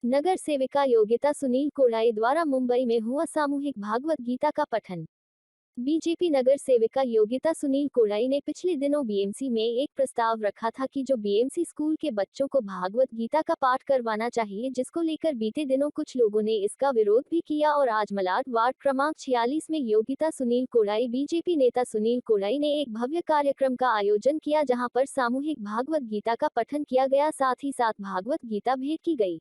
नगर सेविका योगिता सुनील कोड़ाई द्वारा मुंबई में हुआ सामूहिक भागवत गीता का पठन। बीजेपी नगर सेविका योगिता सुनील कोड़ाई ने पिछले दिनों बीएमसी में एक प्रस्ताव रखा था कि जो बीएमसी स्कूल के बच्चों को भागवत गीता का पाठ करवाना चाहिए, जिसको लेकर बीते दिनों कुछ लोगों ने इसका विरोध भी किया और आज मलाड वार्ड क्रमांक 46 में योगिता सुनील कोड़ाई बीजेपी नेता सुनील कोड़ाई ने एक भव्य कार्यक्रम का आयोजन किया, जहां पर सामूहिक भागवत गीता का पठन किया गया, साथ ही साथ भागवत गीता भेंट की गई,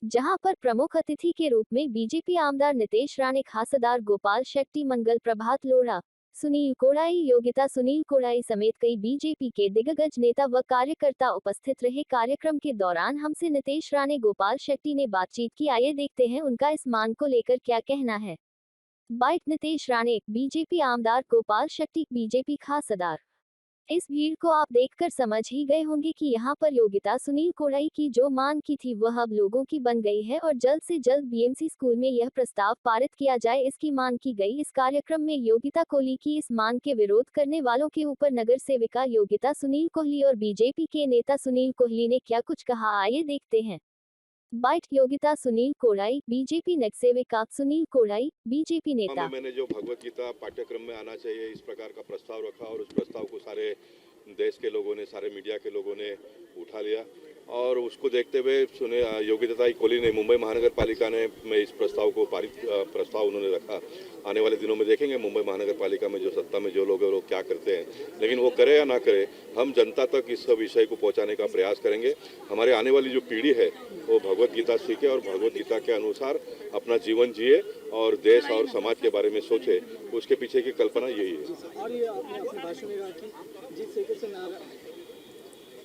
जहां पर प्रमुख अतिथि के रूप में बीजेपी आमदार नितेश राणे, खासदार गोपाल शेट्टी, मंगल प्रभात लोढ़ा, सुनील कोड़ाई, योगिता सुनील कोड़ाई समेत कई बीजेपी के दिग्गज नेता व कार्यकर्ता उपस्थित रहे। कार्यक्रम के दौरान हमसे नितेश राणे, गोपाल शेट्टी ने बातचीत की। आइए देखते हैं उनका इस मांग को लेकर क्या कहना है। बाइट नितेश राणे, बीजेपी आमदार, गोपाल शेट्टी, बीजेपी खासदार। इस भीड़ को आप देखकर समझ ही गए होंगे कि यहाँ पर योगिता सुनील कोड़ाई की जो मांग की थी वह अब लोगों की बन गई है और जल्द से जल्द बीएमसी स्कूल में यह प्रस्ताव पारित किया जाए, इसकी मांग की गई। इस कार्यक्रम में योगिता कोहली की इस मांग के विरोध करने वालों के ऊपर नगर सेविका योगिता सुनील कोहली और बीजेपी के नेता सुनील कोहली ने क्या कुछ कहा, आइए देखते हैं। बाइट योगिता सुनील कोड़ाई, बीजेपी नगर सेविका सुनील कोड़ाई, बीजेपी नेता। मैंने जो भगवत गीता पाठ्यक्रम में आना चाहिए इस प्रकार का प्रस्ताव रखा और उस प्रस्ताव को सारे देश के लोगों ने, सारे मीडिया के लोगों ने उठा लिया और उसको देखते हुए योगिता कोहली ने, मुंबई महानगर पालिका ने में इस प्रस्ताव को प्रस्ताव उन्होंने रखा। आने वाले दिनों में देखेंगे मुंबई महानगर पालिका में जो सत्ता में जो लोग हैं वो क्या करते हैं, लेकिन वो करे या ना करे, हम जनता तक इस विषय को पहुंचाने का प्रयास करेंगे। हमारे आने वाली जो पीढ़ी है वो भगवत गीता सीखे और भगवत गीता के अनुसार अपना जीवन जिए और देश और समाज के बारे में सोचे, उसके पीछे की कल्पना यही है। और ये आपने अपने भाषण में कहा कि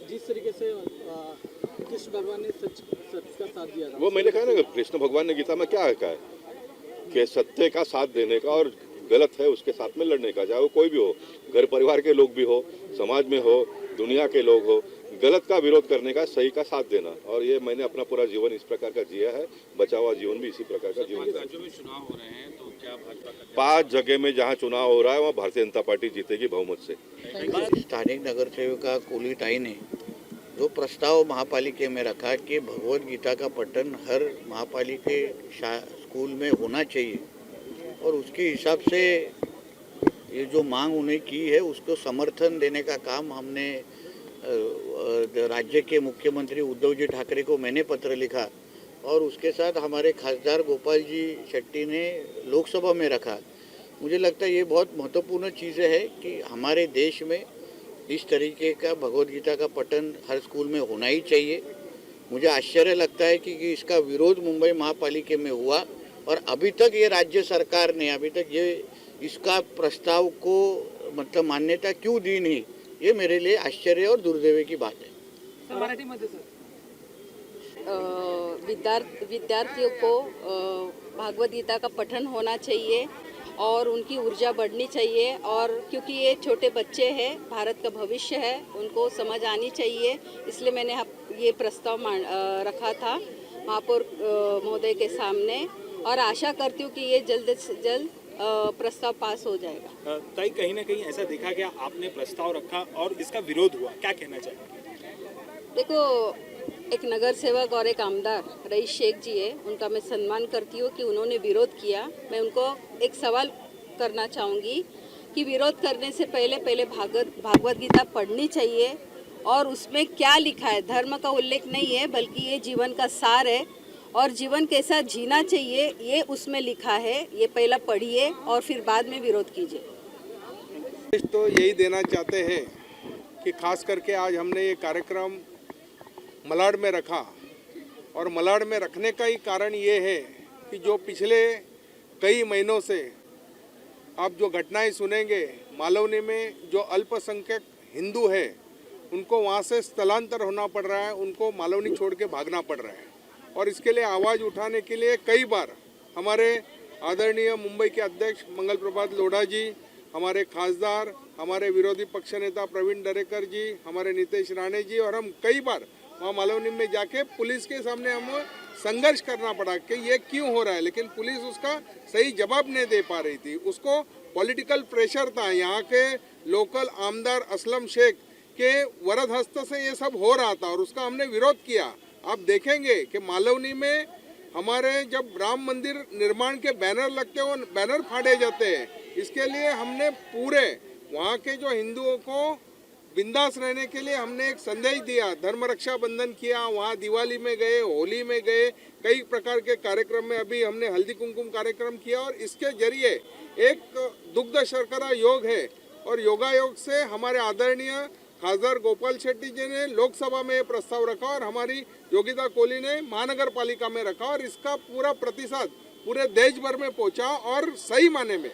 जिस तरीके से कृष्ण भगवान ने सच का साथ दिया था, वो मैंने कहा ना, कृष्ण भगवान ने गीता में क्या कहा है कि सत्य का साथ देने का और गलत है उसके साथ में लड़ने का, चाहे वो कोई भी हो, घर परिवार के लोग भी हो, समाज में हो, दुनिया के लोग हो, गलत का विरोध करने का, सही का साथ देना। और ये मैंने अपना पूरा जीवन इस प्रकार का जिया है, बचा हुआ जीवन भी इसी प्रकार का जीवन। राज्यों में चुनाव हो रहे हैं तो क्या भाजपा का 5 जगह में जहाँ चुनाव हो रहा है वहाँ भारतीय जनता पार्टी जीतेगी बहुमत से। स्थानिक नगर सेविका कोहली ने जो प्रस्ताव महापालिका में रखा कि भगवत गीता का पठन हर महापालिका स्कूल में होना चाहिए और उसके हिसाब से ये जो मांग उन्हें की है उसको समर्थन देने का काम हमने राज्य के मुख्यमंत्री उद्धव जी ठाकरे को मैंने पत्र लिखा और उसके साथ हमारे खासदार गोपाल जी शेट्टी ने लोकसभा में रखा। मुझे लगता है ये बहुत महत्वपूर्ण चीज़ें है कि हमारे देश में इस तरीके का भगवत गीता का पठन हर स्कूल में होना ही चाहिए। मुझे आश्चर्य लगता है कि इसका विरोध मुंबई महापालिका में हुआ और अभी तक ये राज्य सरकार ने अभी तक ये इसका प्रस्ताव को मतलब मान्यता क्यों दी नहीं, ये मेरे लिए आश्चर्य और दुर्दैव की बात है। मराठीमध्ये सर, विद्यार्थियों को भागवत गीता का पठन होना चाहिए और उनकी ऊर्जा बढ़नी चाहिए, और क्योंकि ये छोटे बच्चे हैं, भारत का भविष्य है, उनको समझ आनी चाहिए, इसलिए मैंने ये प्रस्ताव रखा था महापौर महोदय के सामने और आशा करती हूँ कि ये जल्द से जल्द प्रस्ताव पास हो जाएगा। ताई, कहीं ना कहीं ऐसा देखा गया आपने प्रस्ताव रखा और इसका विरोध हुआ, क्या कहना चाहिए? देखो, एक नगर सेवक और एक आमदार रईस शेख जी है, उनका मैं सम्मान करती हूँ कि उन्होंने विरोध किया। मैं उनको एक सवाल करना चाहूँगी कि विरोध करने से पहले भागवत गीता पढ़नी चाहिए और उसमें क्या लिखा है, धर्म का उल्लेख नहीं है बल्कि ये जीवन का सार है और जीवन कैसा जीना चाहिए ये उसमें लिखा है। ये पहला पढ़िए और फिर बाद में विरोध कीजिए। तो यही देना चाहते हैं कि खास करके आज हमने ये कार्यक्रम मलाड में रखा और मलाड में रखने का ही कारण ये है कि जो पिछले कई महीनों से आप जो घटनाएं सुनेंगे, मालवनी में जो अल्पसंख्यक हिंदू है उनको वहाँ से स्थलांतर होना पड़ रहा है, उनको मालवनी छोड़ के भागना पड़ रहा है और इसके लिए आवाज़ उठाने के लिए कई बार हमारे आदरणीय मुंबई के अध्यक्ष मंगल प्रभात लोढ़ा जी, हमारे खासदार, हमारे विरोधी पक्ष नेता प्रवीण दरेकर जी, हमारे नितेश राणे जी और हम कई बार वहाँ मालवनी में जाके पुलिस के सामने हम संघर्ष करना पड़ा कि ये क्यों हो रहा है, लेकिन पुलिस उसका सही जवाब नहीं दे पा रही थी। उसको पॉलिटिकल प्रेशर था, यहाँ के लोकल आमदार असलम शेख के वरद हस्त से ये सब हो रहा था और उसका हमने विरोध किया। आप देखेंगे कि मालवनी में हमारे जब राम मंदिर निर्माण के बैनर लगते हैं, वो बैनर फाड़े जाते हैं। इसके लिए हमने पूरे वहाँ के जो हिंदुओं को बिंदास रहने के लिए हमने एक संदेश दिया, धर्म रक्षा बंधन किया, वहाँ दिवाली में गए, होली में गए, कई प्रकार के कार्यक्रम में अभी हमने हल्दी कुमकुम कार्यक्रम किया और इसके जरिए एक दुग्ध शर्करा योग है और योगायोग से हमारे आदरणीय खासदार गोपाल शेट्टी जी ने लोकसभा में प्रस्ताव रखा और हमारी योगिता कोहली ने महानगर पालिका में रखा और इसका पूरा प्रतिशत पूरे देश भर में पहुंचा और सही माने में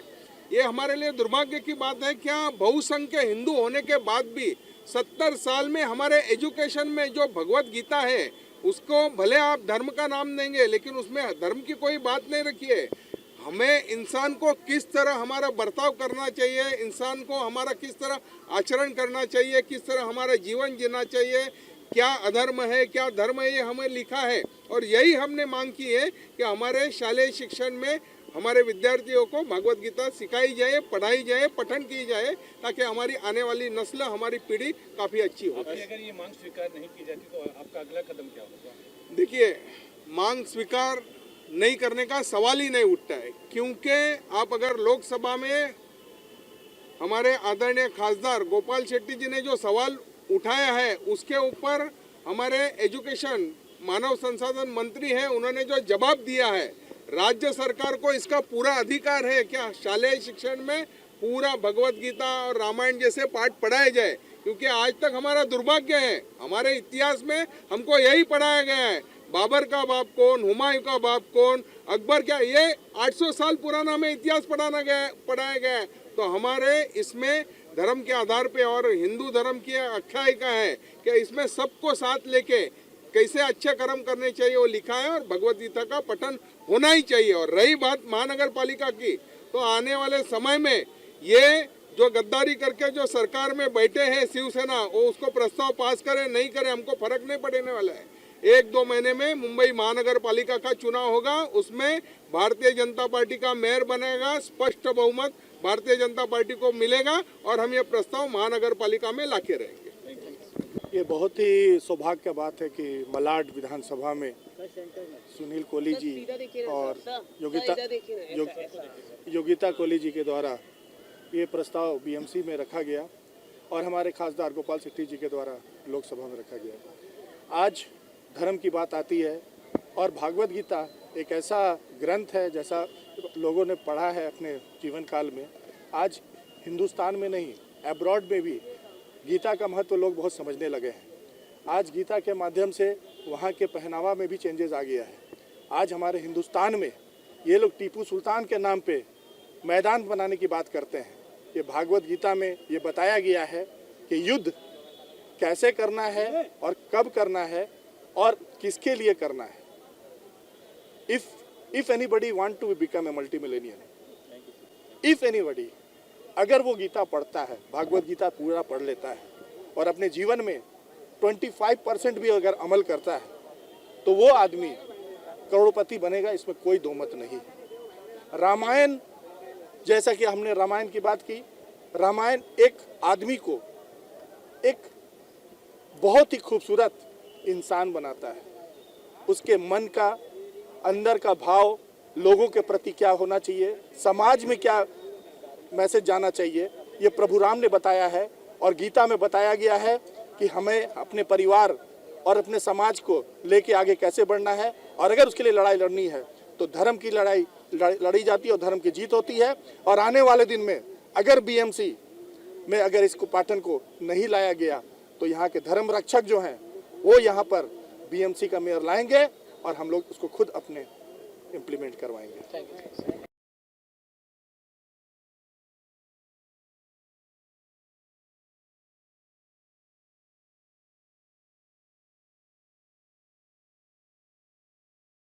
ये हमारे लिए दुर्भाग्य की बात है। क्या बहुसंख्य हिंदू होने के बाद भी 70 साल में हमारे एजुकेशन में जो भगवत गीता है उसको भले आप धर्म का नाम देंगे लेकिन उसमें धर्म की कोई बात नहीं रखी है। हमें इंसान को किस तरह हमारा बर्ताव करना चाहिए, इंसान को हमारा किस तरह आचरण करना चाहिए, किस तरह हमारा जीवन जीना चाहिए, क्या अधर्म है क्या धर्म है, ये हमें लिखा है और यही हमने मांग की है कि हमारे शालेय शिक्षण में हमारे विद्यार्थियों को भगवत गीता सिखाई जाए, पढ़ाई जाए, पठन की जाए ताकि हमारी आने वाली नस्ल, हमारी पीढ़ी काफ़ी अच्छी हो। अगर ये मांग स्वीकार नहीं की जाती तो आपका अगला कदम क्या होगा? देखिए, मांग स्वीकार नहीं करने का सवाल ही नहीं उठता है क्योंकि आप अगर लोकसभा में हमारे आदरणीय खासदार गोपाल शेट्टी जी ने जो सवाल उठाया है उसके ऊपर हमारे एजुकेशन मानव संसाधन मंत्री हैं, उन्होंने जो जवाब दिया है, राज्य सरकार को इसका पूरा अधिकार है क्या शालेय शिक्षण में पूरा भगवत गीता और रामायण जैसे पाठ पढ़ाए जाए, क्योंकि आज तक हमारा दुर्भाग्य है, हमारे इतिहास में हमको यही पढ़ाया गया है, बाबर का बाप कौन, हुमायूं का बाप कौन, अकबर क्या, ये 800 साल पुराना हमें इतिहास पढ़ाया गया है। तो हमारे इसमें धर्म के आधार पे और हिंदू धर्म की आख्यायिका है कि इसमें सबको साथ लेके कैसे अच्छे कर्म करने चाहिए वो लिखा है और भगवत गीता का पठन होना ही चाहिए। और रही बात महानगर पालिका की, तो आने वाले समय में ये जो गद्दारी करके जो सरकार में बैठे हैं शिवसेना, वो उसको प्रस्ताव पास करे नहीं करे हमको फर्क नहीं पड़ने वाला है। 1-2 महीने में मुंबई महानगर पालिका का चुनाव होगा, उसमें भारतीय जनता पार्टी का मेयर बनेगा, स्पष्ट बहुमत भारतीय जनता पार्टी को मिलेगा और हम ये प्रस्ताव महानगर पालिका में लाके रहेंगे। ये बहुत ही सौभाग्य की बात है कि मलाड विधानसभा में सुनील कोहली जी और योगिता कोहली जी के द्वारा ये प्रस्ताव बीएमसी में रखा गया और हमारे खासदार गोपाल शेट्टी जी के द्वारा लोकसभा में रखा गया। आज धर्म की बात आती है और भागवत गीता एक ऐसा ग्रंथ है जैसा लोगों ने पढ़ा है अपने जीवन काल में। आज हिंदुस्तान में नहीं, अब्रॉड में भी गीता का महत्व लोग बहुत समझने लगे हैं। आज गीता के माध्यम से वहाँ के पहनावा में भी चेंजेस आ गया है। आज हमारे हिंदुस्तान में ये लोग टीपू सुल्तान के नाम पे मैदान बनाने की बात करते हैं। ये भागवत गीता में ये बताया गया है कि युद्ध कैसे करना है और कब करना है और किसके लिए करना है। If anybody want to become a multimillionaire, if anybody, अगर वो गीता पढ़ता है, भागवत गीता पूरा पढ़ लेता है और अपने जीवन में 25% भी अगर अमल करता है तो वो आदमी करोड़पति बनेगा, इसमें कोई दो मत नहीं। रामायण, जैसा कि हमने रामायण की बात की, रामायण एक आदमी को एक बहुत ही खूबसूरत इंसान बनाता है। उसके मन का अंदर का भाव, लोगों के प्रति क्या होना चाहिए, समाज में क्या मैसेज जाना चाहिए, ये प्रभु राम ने बताया है और गीता में बताया गया है कि हमें अपने परिवार और अपने समाज को लेके आगे कैसे बढ़ना है। और अगर उसके लिए लड़ाई लड़नी है तो धर्म की लड़ाई लड़ी जाती है और धर्म की जीत होती है। और आने वाले दिन में अगर बीएमसी में अगर इसको पाटन को नहीं लाया गया तो यहाँ के धर्म रक्षक जो हैं वो यहाँ पर बीएमसी का मेयर लाएंगे और हम लोग उसको खुद अपने इम्प्लीमेंट करवाएंगे।